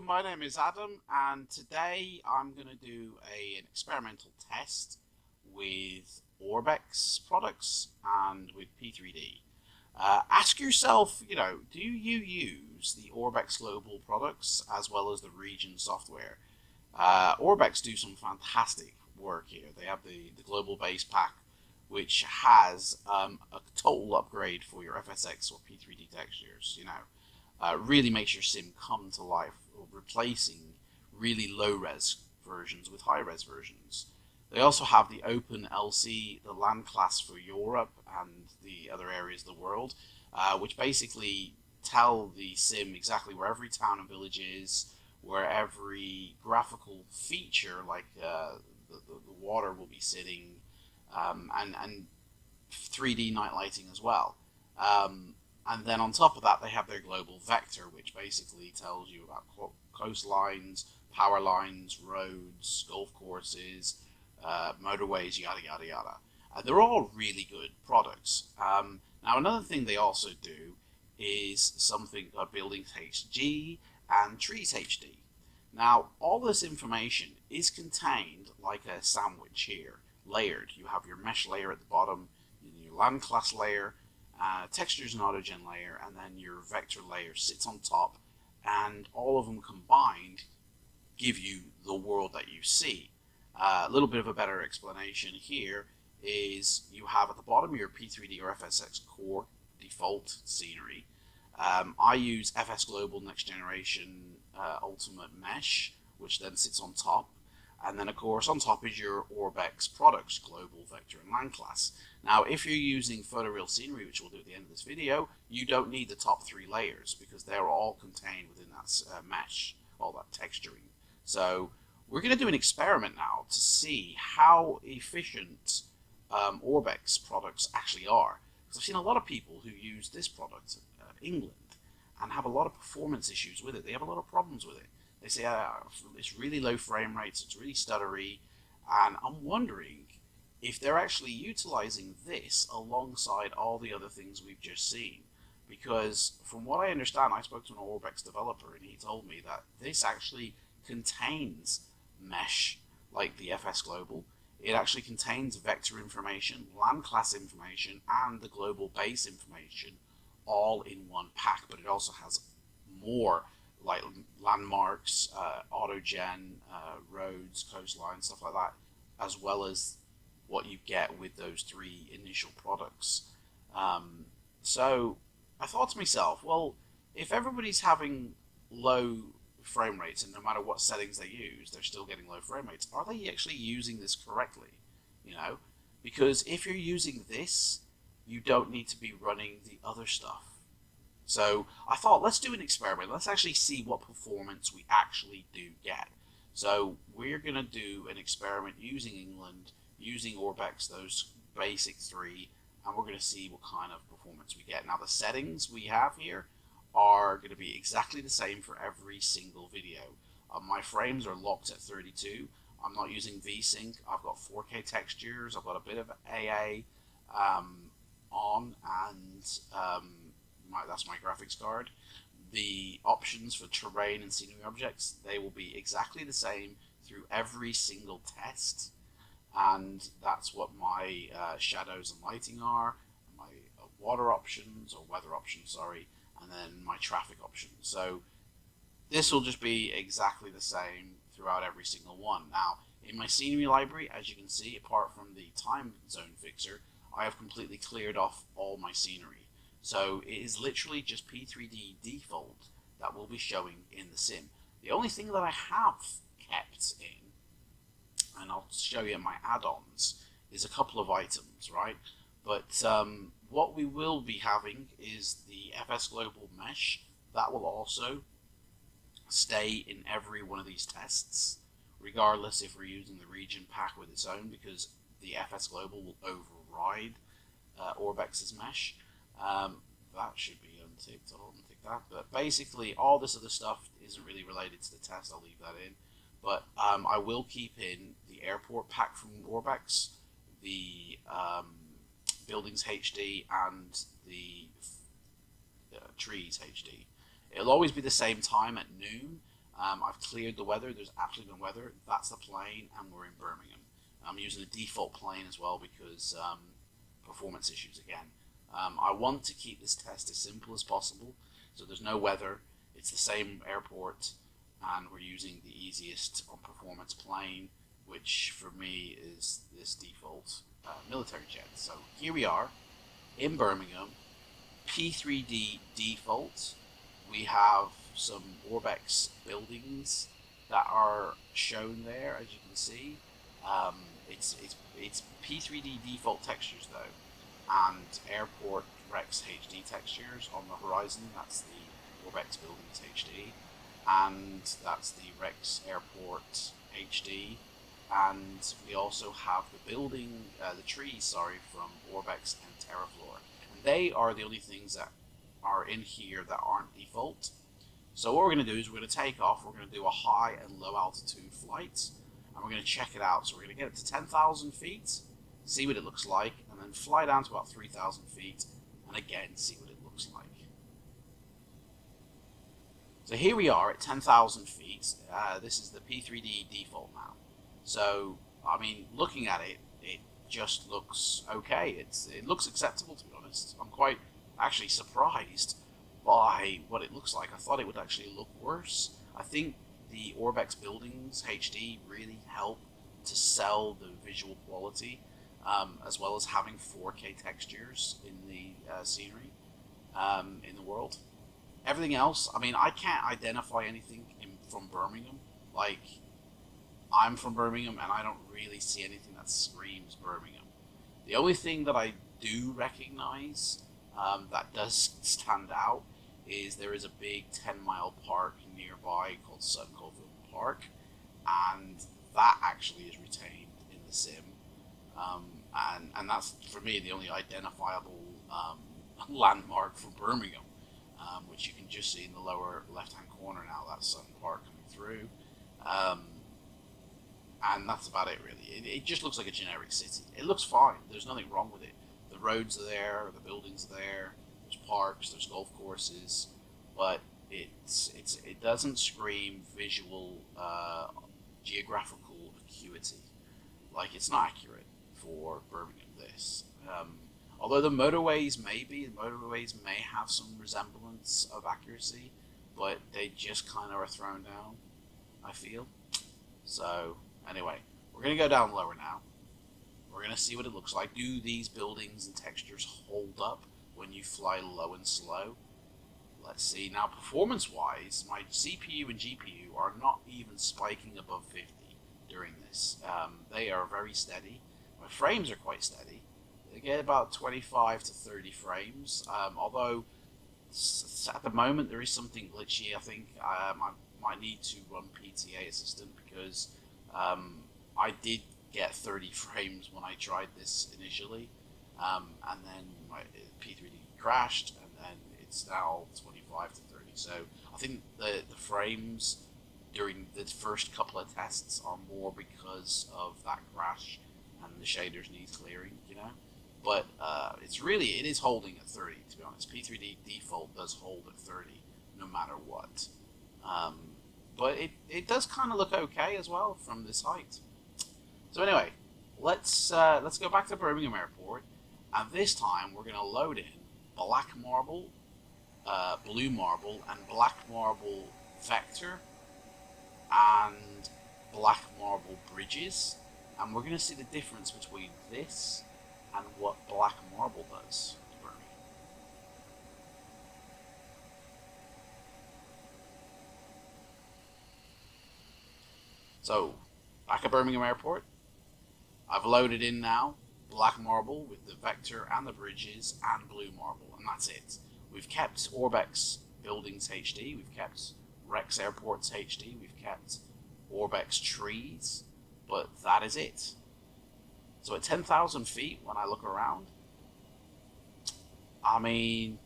my name is Adam, and today I'm going to do an experimental test with Orbx products and with P3D. Ask yourself, do you use the Orbx Global Products as well as the region software? Orbx do some fantastic work here. They have the global base pack, which has a total upgrade for your FSX or P3D textures. Really makes your sim come to life, replacing really low-res versions with high-res versions. They also have the Open LC, the landclass for Europe and the other areas of the world, which basically tell the sim exactly where every town and village is, where every graphical feature, like the water, will be sitting, and 3D night lighting as well. And then on top of that, they have their global vector, which basically tells you about coastlines, power lines, roads, golf courses, motorways, yada, yada, yada. They're all really good products. Now, another thing they also do is something called Buildings HD and Trees HD. Now, all this information is contained like a sandwich here, layered. You have your mesh layer at the bottom, your land class layer, textures and autogen layer, and then your vector layer sits on top, and all of them combined give you the world that you see. A little bit of a better explanation here is you have at the bottom your P3D or FSX core default scenery. I use FS Global Next Generation Ultimate Mesh, which then sits on top. And then, of course, on top is your Orbx Products Global Vector and Land Class. Now, if you're using photoreal scenery, which we'll do at the end of this video, you don't need the top three layers because they're all contained within that mesh, all that texturing. So we're going to do an experiment now to see how efficient Orbx products actually are. Because I've seen a lot of people who use this product, England, and have a lot of performance issues with it. They have a lot of problems with it. They say it's really low frame rates, it's really stuttery, and I'm wondering if they're actually utilizing this alongside all the other things we've just seen. Because from what I understand, I spoke to an Orbx developer and he told me that this actually contains mesh like the FS Global. It actually contains vector information, land class information, and the global base information all in one pack, but it also has more like landmarks, autogen, roads, coastlines, stuff like that, as well as what you get with those three initial products. So I thought to myself, well, if everybody's having low frame rates and no matter what settings they use, they're still getting low frame rates, are they actually using this correctly? Because if you're using this, you don't need to be running the other stuff. So I thought, let's do an experiment. Let's actually see what performance we actually do get. So we're going to do an experiment using England, using Orbx, those basic three, and we're going to see what kind of performance we get. Now the settings we have here are going to be exactly the same for every single video. My frames are locked at 32. I'm not using VSync. I've got 4K textures. I've got a bit of AA on, and that's my graphics card. The options for terrain and scenery objects, they will be exactly the same through every single test, and that's what my shadows and lighting are, my water options, or weather options, sorry, and then my traffic options. So this will just be exactly the same throughout every single one. Now, in my scenery library, as you can see, apart from the time zone fixer, I have completely cleared off all my scenery. So it is literally just P3D default that will be showing in the sim. The only thing that I have kept in, and I'll show you in my add-ons, is a couple of items, right? But what we will be having is the FS Global Mesh. That will also stay in every one of these tests, regardless if we're using the region pack with its own, because the FS Global will override Orbx's mesh. That should be unticked. I'll untick that. But basically, all this other stuff isn't really related to the test. I'll leave that in. But I will keep in the airport pack from Orbx, the Buildings HD, and the Trees HD. It'll always be the same time at noon. I've cleared the weather. There's absolutely no weather. That's the plane, and we're in Birmingham. I'm using a default plane as well because performance issues again. I want to keep this test as simple as possible, so there's no weather. It's the same airport, and we're using the easiest on performance plane, which for me is this default military jet. So here we are in Birmingham, P3D default. We have some Orbx buildings that are shown there, as you can see. It's P3D default textures though, and airport Rex HD textures on the horizon. That's the Orbx buildings HD, and that's the Rex airport HD. And we also have the building, the trees, sorry, from Orbx and Terraflor. And they are the only things that are in here that aren't default. So what we're going to do is we're going to take off, we're going to do a high and low altitude flight, and we're going to check it out. So we're going to get it to 10,000 feet, see what it looks like, and then fly down to about 3,000 feet, and again, see what it looks like. So here we are at 10,000 feet. This is the P3D default now. So, I mean, looking at it, it just looks okay. It looks acceptable, to be honest. I'm quite actually surprised by what it looks like. I thought it would actually look worse. I think the Orbx Buildings HD really help to sell the visual quality, as well as having 4K textures in the scenery in the world. Everything else, I mean, I can't identify anything from Birmingham. Like, I'm from Birmingham, and I don't really see anything that screams Birmingham. The only thing that I do recognize that does stand out is there is a big 10-mile park nearby called Sutton Coldfield Park, and that actually is retained in the sim. And that's, for me, the only identifiable landmark for Birmingham, which you can just see in the lower left-hand corner now. That's Sutton Park coming through. And that's about it, really. It just looks like a generic city. It looks fine. There's nothing wrong with it. The roads are there, the buildings are there, there's parks, there's golf courses, but it doesn't scream visual geographical acuity. Like, it's not accurate for Birmingham, this. Although the motorways may have some resemblance of accuracy, but they just kind of are thrown down, I feel. So, anyway, we're going to go down lower now. We're going to see what it looks like. Do these buildings and textures hold up when you fly low and slow? Let's see. Now, performance-wise, my CPU and GPU are not even spiking above 50 during this. They are very steady. My frames are quite steady. They get about 25 to 30 frames, although at the moment there is something glitchy. I think I might need to run PTA Assistant because I did get 30 frames when I tried this initially, and then my P3D crashed, and then it's now 25 to 30. So I think the frames during the first couple of tests are more because of that crash and the shaders need clearing, you know. But it is holding at 30, to be honest. P3D default does hold at 30 no matter what. But it does kind of look okay as well from this height. So anyway, let's go back to Birmingham Airport, and this time we're going to load in black marble, blue marble, and black marble vector, and black marble bridges, and we're going to see the difference between this and what black marble does to Birmingham. So, back at Birmingham Airport, I've loaded in now black marble with the vector and the bridges and blue marble, and that's it. We've kept Orbx Buildings HD, we've kept Rex Airports HD, we've kept Orbx Trees, but that is it. So at 10,000 feet, when I look around, I mean,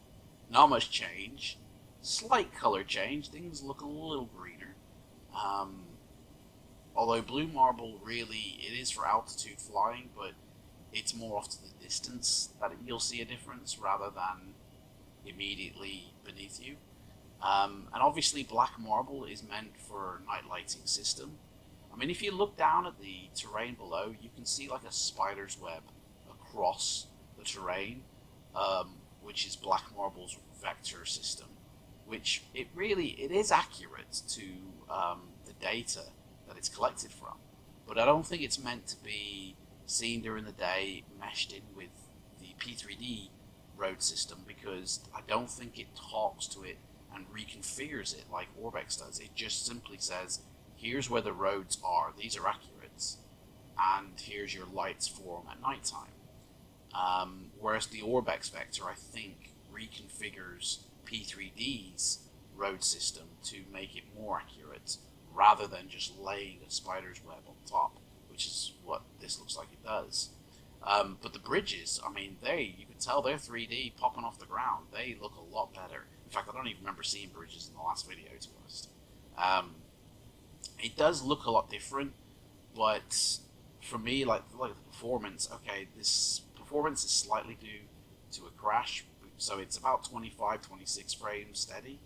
not much change. Slight color change, things look a little greener. Although blue marble really, it is for altitude flying, but it's more off to the distance that you'll see a difference rather than immediately beneath you. And obviously black marble is meant for night lighting system. I mean, if you look down at the terrain below, you can see like a spider's web across the terrain, which is black marble's vector system, which it is accurate to the data that it's collected from. But I don't think it's meant to be seen during the day meshed in with the P3D road system, because I don't think it talks to it and reconfigures it like Orbx does. It just simply says, here's where the roads are, these are accurate, and here's your lights for them at nighttime. Whereas the Orbx vector, I think, reconfigures P3D's road system to make it more accurate, rather than just laying a spider's web on top, which is what this looks like it does. But the bridges, I mean, you can tell they're 3D popping off the ground. They look a lot better. In fact, I don't even remember seeing bridges in the last video, to be honest. It does look a lot different, but for me, like the performance, okay, this performance is slightly due to a crash, so it's about 25, 26 frames steady.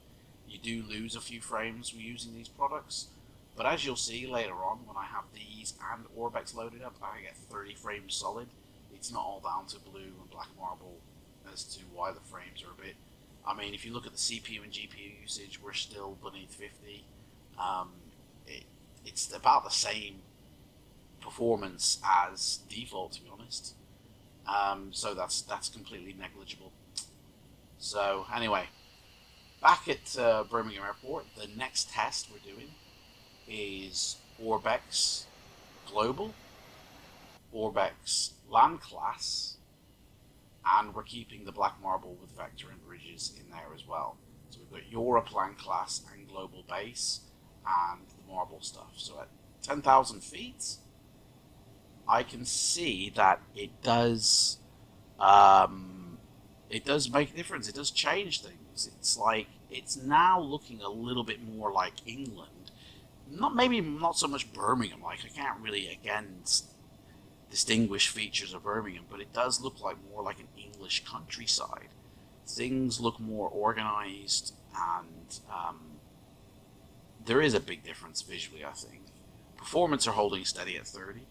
You do lose a few frames using these products, but as you'll see later on, when I have these and Orbx loaded up, I get 30 frames solid. It's not all down to blue and black marble as to why the frames are a bit. I mean, if you look at the CPU and GPU usage, we're still beneath 50. It's about the same performance as default, to be honest. So that's completely negligible. So anyway, back at Birmingham Airport, the next test we're doing is Orbx Global, Orbx Landclass, and we're keeping the black marble with vector and bridges in there as well. So we've got Europe Landclass and Global Base and the marble stuff. So at 10,000 feet, I can see that it does make a difference. It does change things. It's like it's now looking a little bit more like England. Not so much Birmingham. Like, I can't really again distinguish features of Birmingham, but it does look like more like an English countryside. Things look more organized, and there is a big difference visually, I think. Performance are holding steady at 30.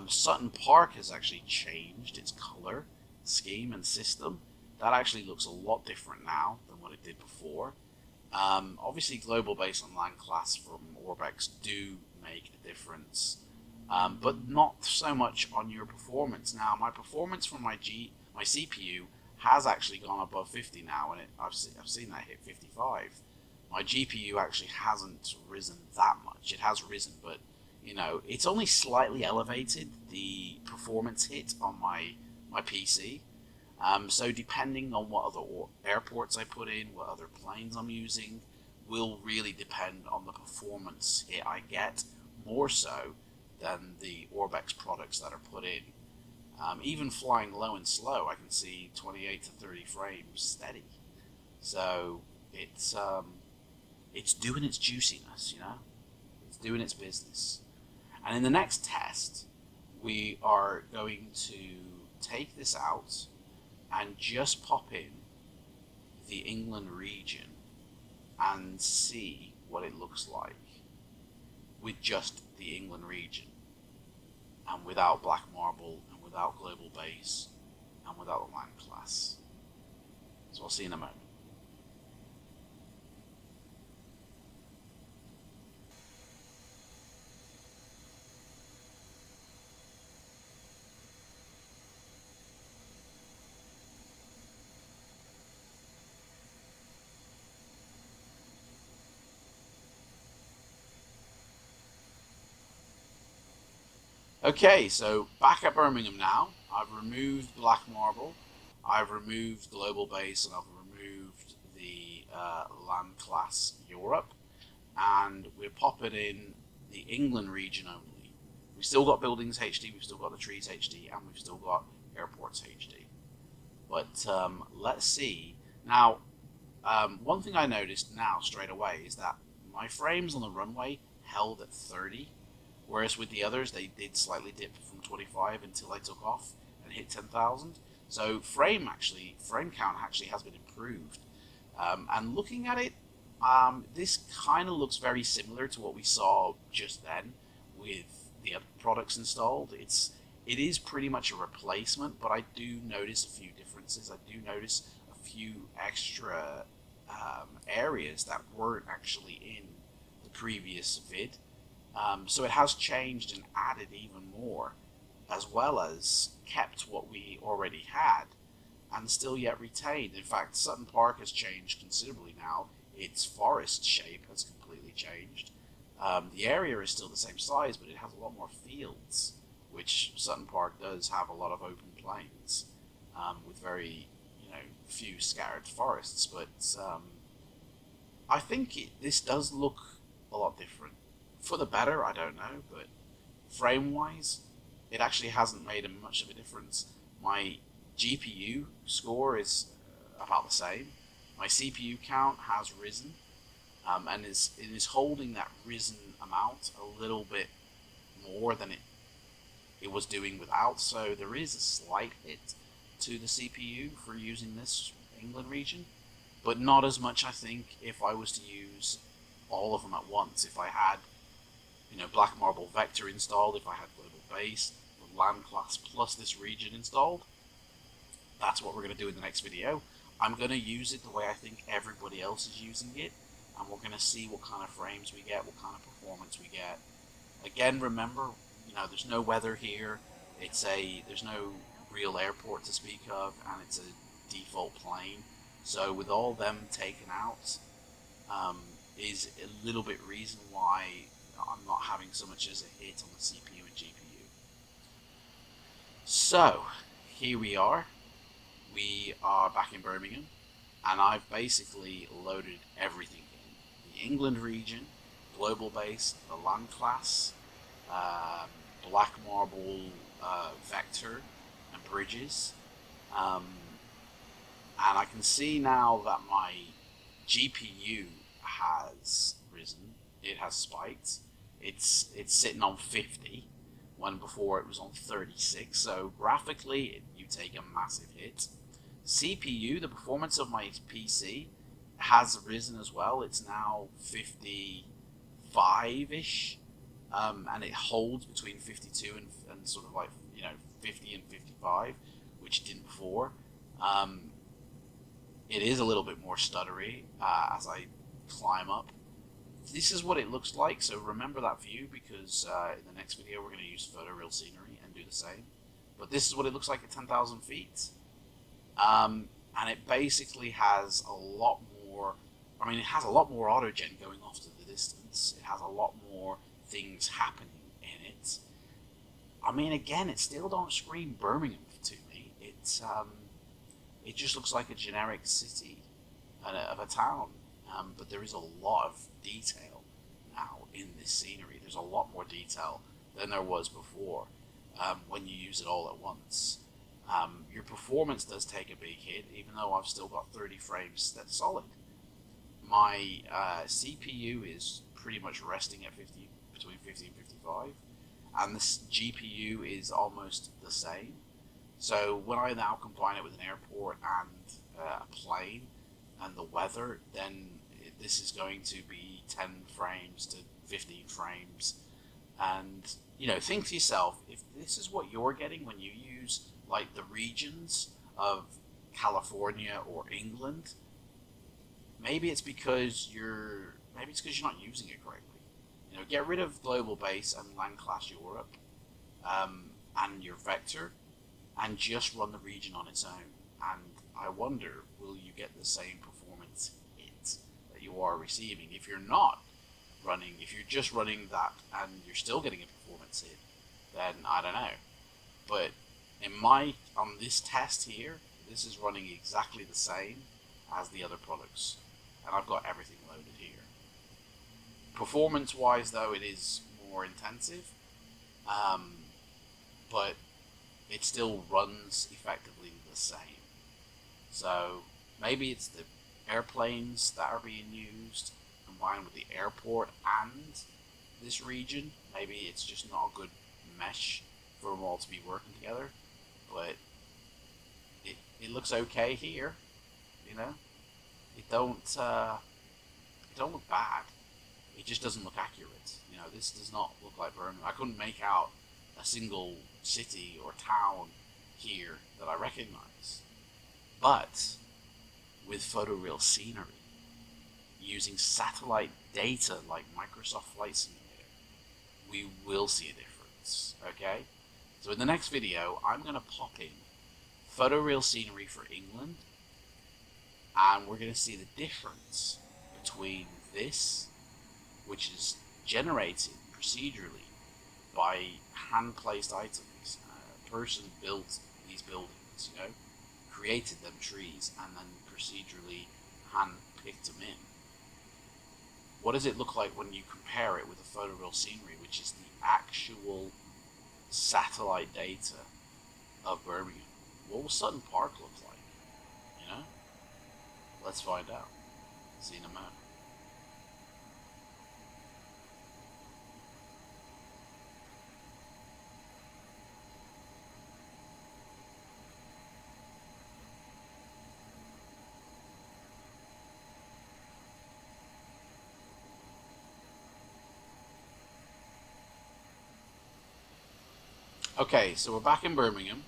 Sutton Park has actually changed its color scheme and system. That actually looks a lot different now than what it did before. Obviously, Global Base and Landclass from Orbx do make a difference, but not so much on your performance. Now, my performance from my CPU has actually gone above 50 now, and I've seen that hit 55. My GPU actually hasn't risen that much. It has risen, but you know, it's only slightly elevated the performance hit on my PC. So depending on what other airports I put in, what other planes I'm using, will really depend on the performance hit I get, more so than the Orbx products that are put in. Even flying low and slow, I can see 28 to 30 frames steady. So it's doing its juiciness, you know? It's doing its business. And in the next test, we are going to take this out and just pop in the England region and see what it looks like with just the England region, and without black marble, and without Global Base, and without the Landclass. So I'll see you in a moment. Okay, so back at Birmingham now. I've removed black marble, I've removed Global Base, and I've removed the Landclass Europe, and we're popping in the England region only. We've still got Buildings HD, we've still got the Trees HD, and we've still got Airports HD. But let's see. Now, one thing I noticed now straight away is that my frames on the runway held at 30. Whereas with the others, they did slightly dip from 25 until I took off and hit 10,000. So frame count actually has been improved. And looking at it, This kind of looks very similar to what we saw just then with the other products installed. It is pretty much a replacement, but I do notice a few differences. I do notice a few extra areas that weren't actually in the previous vid. So it has changed and added even more, as well as kept what we already had and still yet retained. In fact, Sutton Park has changed considerably now. Its forest shape has completely changed. The area is still the same size, but it has a lot more fields, which Sutton Park does have a lot of open plains with very, few scattered forests. But I think this does look a lot different. For the better, I don't know, but frame-wise, it actually hasn't made much of a difference. My GPU score is about the same. My CPU count has risen, and is holding that risen amount a little bit more than it was doing without. So there is a slight hit to the CPU for using this England region, but not as much, I think, if I was to use all of them at once. If I had, Black Marble Vector installed, if I had Global Base, the landclass plus this region installed, that's what we're going to do in the next video. I'm going to use it the way I think everybody else is using it, and we're going to see what kind of frames we get, what kind of performance we get. Again, remember, there's no weather here. There's no real airport to speak of, and it's a default plane. So with all them taken out, is a little bit reason why I'm not having so much as a hit on the CPU and GPU. So here we are. We are back in Birmingham, and I've basically loaded everything in. The England region, Global Base, the landclass, Black Marble Vector, and Bridges. And I can see now that my GPU has risen. It has spiked. It's sitting on 50, when before it was on 36. So graphically, you take a massive hit. CPU, the performance of my PC has risen as well. It's now 55-ish, and it holds between 52 and sort of 50 and 55, which it didn't before. It is a little bit more stuttery as I climb up. This is what it looks like, so remember that view, because in the next video we're going to use photoreal scenery and do the same. But this is what it looks like at 10,000 feet. And it basically has a lot more, it has a lot more autogen going off to the distance. It has a lot more things happening in it. Again, it still don't scream Birmingham to me. It just looks like a generic city of a town. But there is a lot of detail now in this scenery. There's a lot more detail than there was before when you use it all at once. Your performance does take a big hit, even though I've still got 30 frames that's solid. My CPU is pretty much resting at between 50 and 55, and the GPU is almost the same. So when I now combine it with an airport and a plane and the weather, then this is going to be 10 frames to 15 frames. And, think to yourself, if this is what you're getting when you use the regions of California or England, maybe it's because you're not using it correctly. Get rid of Global Base and landclass Europe and your vector, and just run the region on its own. And I wonder, will you get the same performance hit that you are receiving? If you're just running that and you're still getting a performance hit, then I don't know. But on this test here, this is running exactly the same as the other products, and I've got everything loaded here. Performance wise though, it is more intensive, but it still runs effectively the same. So maybe it's the airplanes that are being used combined with the airport and this region. Maybe it's just not a good mesh for them all to be working together, but it looks okay here. It don't don't look bad. It just doesn't look accurate. You know, this does not look like Birmingham. I couldn't make out a single city or town here that I recognize. But with photoreal scenery, using satellite data like Microsoft Flight Simulator, we will see a difference, okay? So in the next video, I'm going to pop in photoreal scenery for England, and we're going to see the difference between this, which is generated procedurally by hand-placed items. A person built these buildings, you know, created them trees, and then procedurally hand-picked them in. What does it look like when you compare it with the photoreal scenery, which is the actual satellite data of Birmingham? What will Sutton Park look like? You know? Let's find out. See you in a moment. Okay, so we're back in Birmingham.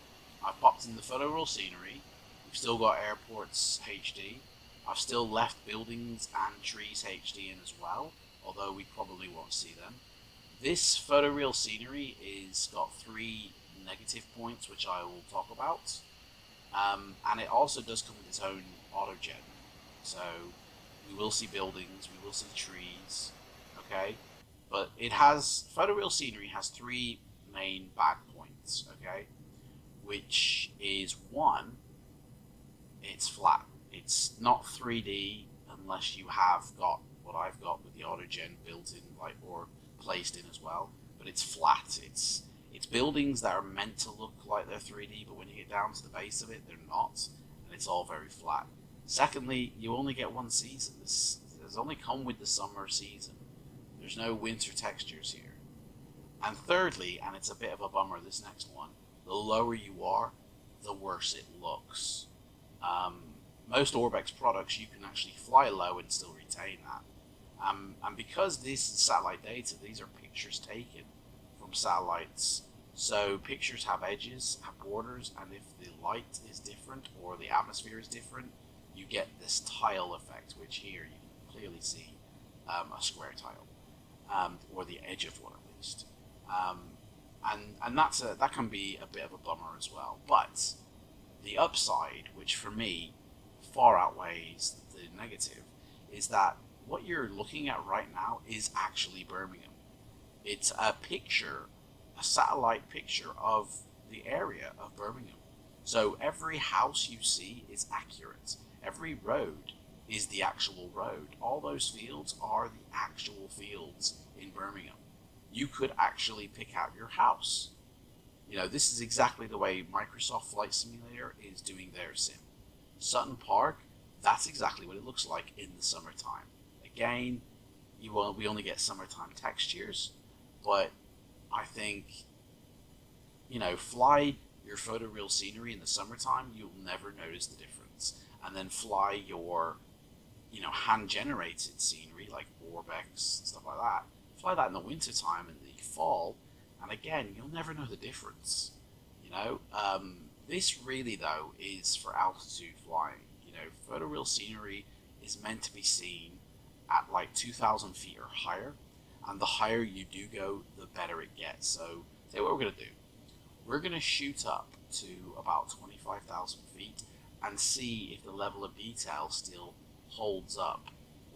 I've popped in the photoreal scenery. We've still got airports HD. I've still left buildings and trees HD in as well, although we probably won't see them. This photoreal scenery is got 3 negative points, which I will talk about. And it also does come with its own autogen. So we will see buildings, we will see trees, okay? But it has, photoreal scenery has 3 main bad points, okay? Which is, 1, it's flat. It's not 3D unless you have got what I've got with the autogen built in, like, or placed in as well. But it's flat. It's buildings that are meant to look like they're 3D, but when you get down to the base of it, they're not, and it's all very flat. Secondly, you only get 1 season. This has only come with the summer season. There's no winter textures here. And thirdly, and it's a bit of a bummer, this next one, the lower you are, the worse it looks. Most Orbx products, you can actually fly low and still retain that. And because this is satellite data, these are pictures taken from satellites. So pictures have edges, have borders, and if the light is different or the atmosphere is different, you get this tile effect, which here you can clearly see a square tile, or the edge of one at least. And that can be a bit of a bummer as well. But the upside, which for me far outweighs the negative, is that what you're looking at right now is actually Birmingham. It's a picture, a satellite picture of the area of Birmingham. So every house you see is accurate. Every road is the actual road. All those fields are the actual fields in Birmingham. You could actually pick out your house. You know, this is exactly the way Microsoft Flight Simulator is doing their sim. Sutton Park, that's exactly what it looks like in the summertime. Again, we only get summertime textures, but I think, you know, fly your photoreal scenery in the summertime, you'll never notice the difference. And then fly your, you know, hand-generated scenery like Orbx and stuff like that. Fly that in the wintertime and the fall, and again, you'll never know the difference. You know, this really though is for altitude flying. You know, photoreal scenery is meant to be seen at like 2,000 feet or higher, and the higher you do go, the better it gets. So, say what we're gonna do. We're gonna shoot up to about 25,000 feet and see if the level of detail still holds up,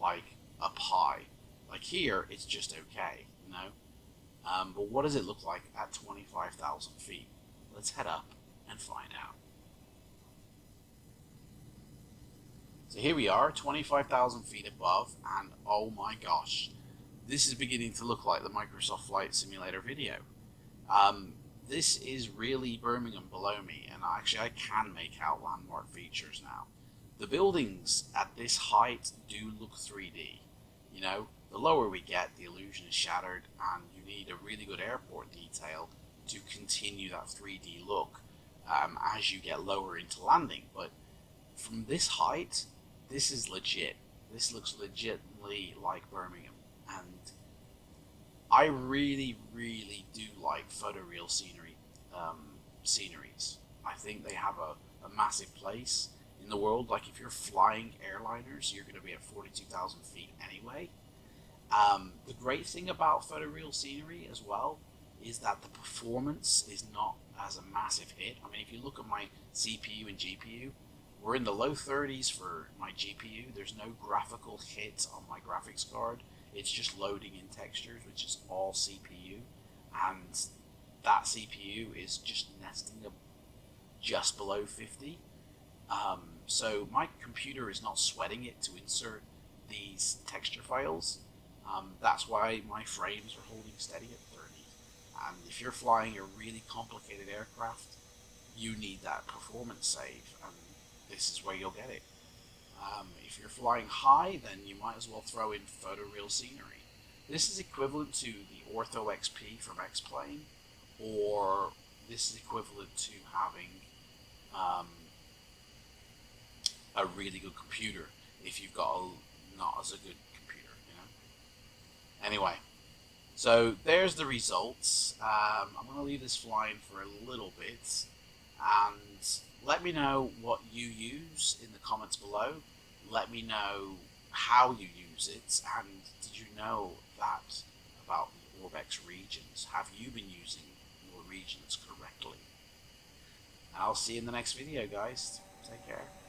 like up high. Like here, it's just okay, you know. But what does it look like at 25,000 feet? Let's head up and find out. So here we are, 25,000 feet above, and oh my gosh, this is beginning to look like the Microsoft Flight Simulator video. This is really Birmingham below me, and actually I can make out landmark features now. The buildings at this height do look 3D. You know, the lower we get, the illusion is shattered, and you need a really good airport detail to continue that 3D look as you get lower into landing. But from this height, this is legit. This looks legit definitely like Birmingham, and I really, really do like photoreal sceneries. I think they have a massive place in the world. Like if you're flying airliners, you're going to be at 42,000 feet anyway. The great thing about photoreal scenery as well is that the performance is not as a massive hit. I mean, if you look at my CPU and GPU, we're in the low 30s for my GPU. There's no graphical hit on my graphics card. It's just loading in textures, which is all CPU. And that CPU is just nesting up just below 50. So my computer is not sweating it to insert these texture files. That's why my frames are holding steady at 30. And if you're flying a really complicated aircraft, you need that performance save, and this is where you'll get it. If you're flying high, then you might as well throw in photoreal scenery. This is equivalent to the Ortho XP from X-Plane, or this is equivalent to having um, a really good computer if you've got not as a good computer, you know. Anyway, so there's the results. I'm going to leave this flying for a little bit, and let me know what you use in the comments below. Let me know how you use it, and did you know that about the Orbx regions? Have you been using your regions correctly? And I'll see you in the next video, guys. Take care.